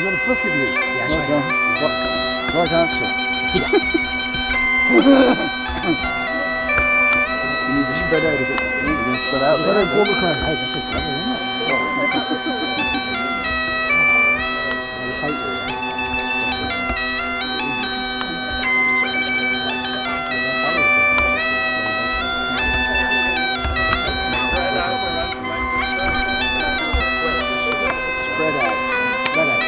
got a book of you. Yes, Right, right answer. Yeah. You need to spread out a bit. You need to spread out a bit. Hey, this is lovely, isn't it? Spread out. Spread out.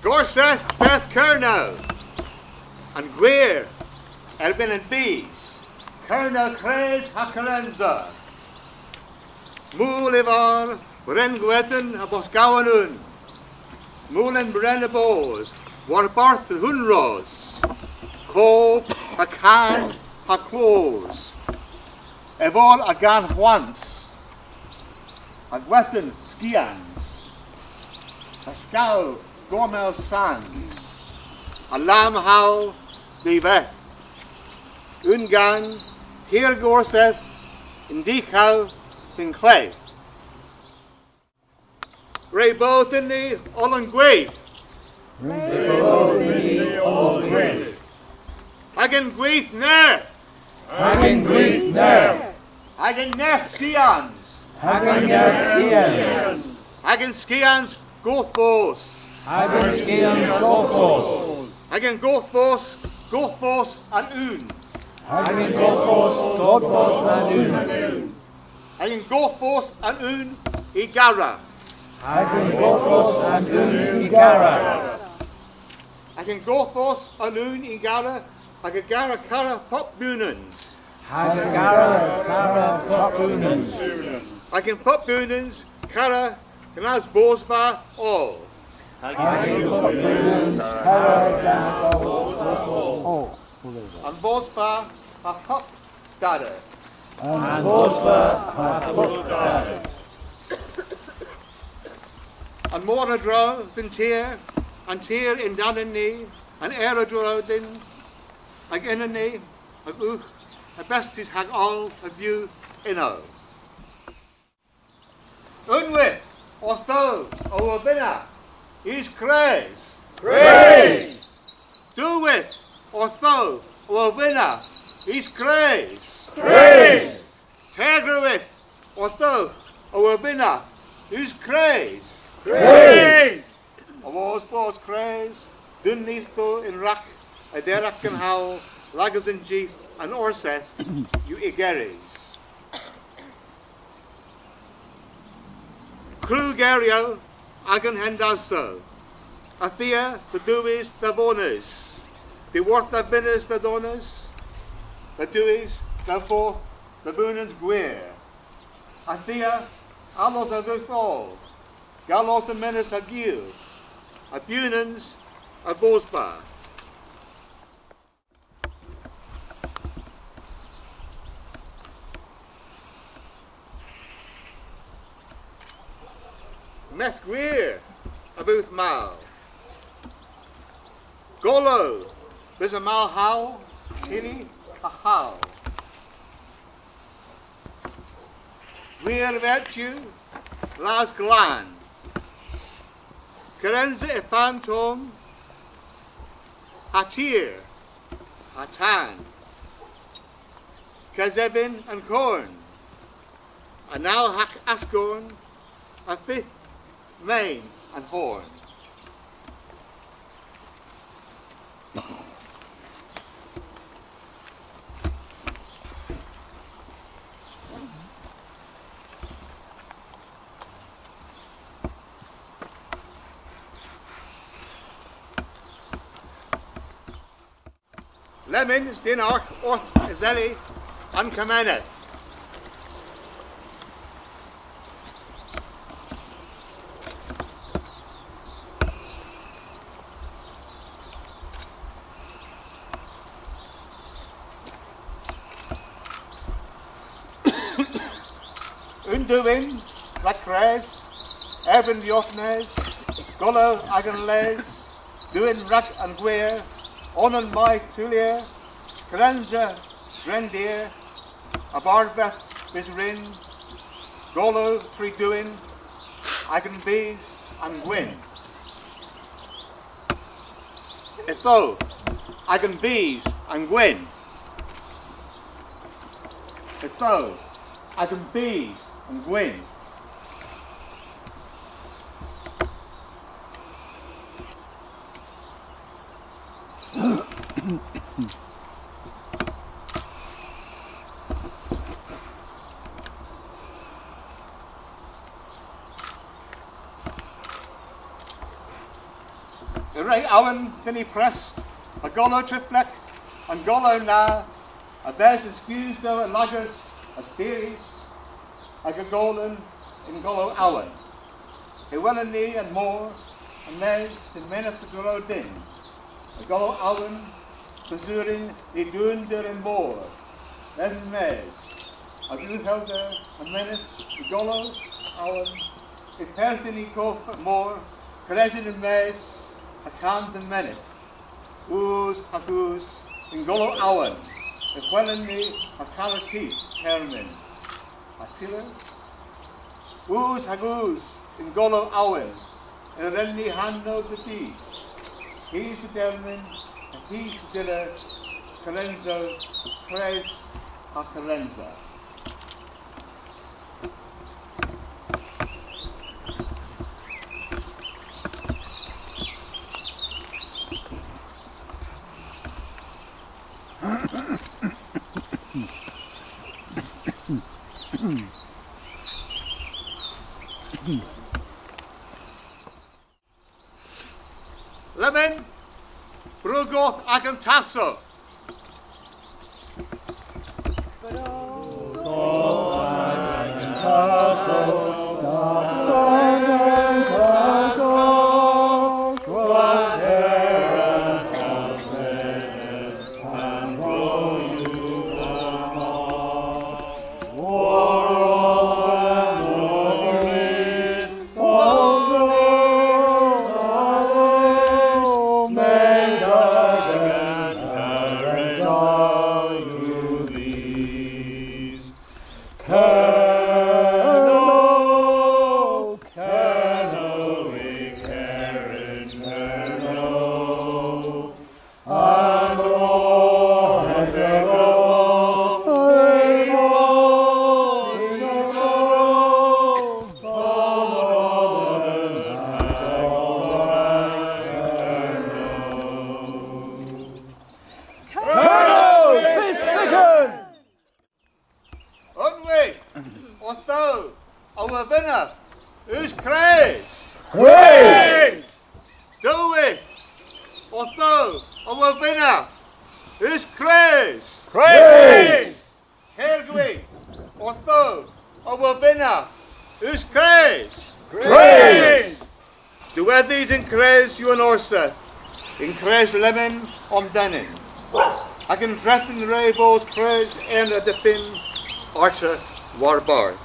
Gorsedh Kernow and Gwir erbyn and bees Kernow Kres Hakarenza Mŵl efo'r Bren Gwedyn a Bosgawanwn Mŵl yn Bren y Bos Warbarth Hwnros Cof a can a close Efo'r a gan hwans a Gwedyn Skians a Scaw Gormel Sands, a lam how the vet, Ungan, Tir Gorsedh, in Decow, in Clay. Ray both in the Olin Gway. Ray both in the Olin Gway. Hagen Gweith Ner. Hagen Gweith Ner. Hagen Neth Skians. Hagen Neth Skians. Hagen Skians Gothbos. Hagen Skians Gothbos. Hagen Gothbos and Un. Hagen Gothbos and Un. Hagen Gothbos and Un Igara. Hagen Gothbos and Un Igara. Hagen Gothbos and Un Igara. Hagen Gara Kara Pop Bunans. Hagen Gara Kara Pop Bunans. Hagen Pop Bunans Kara Knas Bosva all. Hagen Pop Bunans Kara Knas Bosva. And Bosva a Pop Dada. And Bosva a Pop Dada. And more a draw than tear, and tear in Danany, and air a draw din, ag inany, ag uch, a besties hag all a view inno. Unwe, or tho, o abina, is Kres. Kres. Do with, or tho, o abina, is Kres. Kres. Tegre with, or tho, o abina, is Kres. Kres. Avos bos Kres, dun nitho in rak, a derak and howl, lagas in jeep, and Orseth, you igeres. Klugerio, agan hendaso, Athea, the duis, the bonas, the worth the binners, the donas, the duis, the forth, the boonans gwir. Athea, alos a duthol, galos a menace a gil, a bunans, a bosba. Met gwir, a booth mal. Golo, there's a mal how, hilly, a how. Gwir virtue, las glan. Kerenza e phantom, hatir, hatan. Kezevin and corn. And now hack ascorn, a fifth, mane and horn. Lemons, dinner, orth, zelly, and kameneth. undoing, la Kres, erbyn diofnes, golo agan les, doing rat and gweir, onan mai tulier, grenza, grendier, abarbeth bisrin, golo three doing, agan bees and gwyn. Etho, agan bees and gwyn. Etho, agan bees and gwyn. Ray Awen, Tinny Prest, a golo triflec, and golo na, a bears excused though a lagers, a spearies, a golden in golo Awen. He well and knee and more, and there's the men of the golo din. A golo Awen, bezuring the dunder and more. There's mez, a blue helder, a menace, the golo Awen. It tells the Nico more, Kres in mez. A cant and minute, ooze, hagoose, in golo Awen, if well in me, a calatis, termin, a tiller, ooze, hagoose, in golo Awen, and then me hand know the bees, he's the termin, and he's the tiller, carenzo, Kres, a carenza. Lemon, Brugoth agan tasso. Otho, our winner, who's Kres? Kres! Do it! Otho, our winner, who's Kres? Kres! Tergwi, Otho, our winner, who's Kres? Kres! Do these in Kres, you and Orsa, in Kres lemon on Denin. I can threaten Raybos Kres and the Fin Arta Warbar.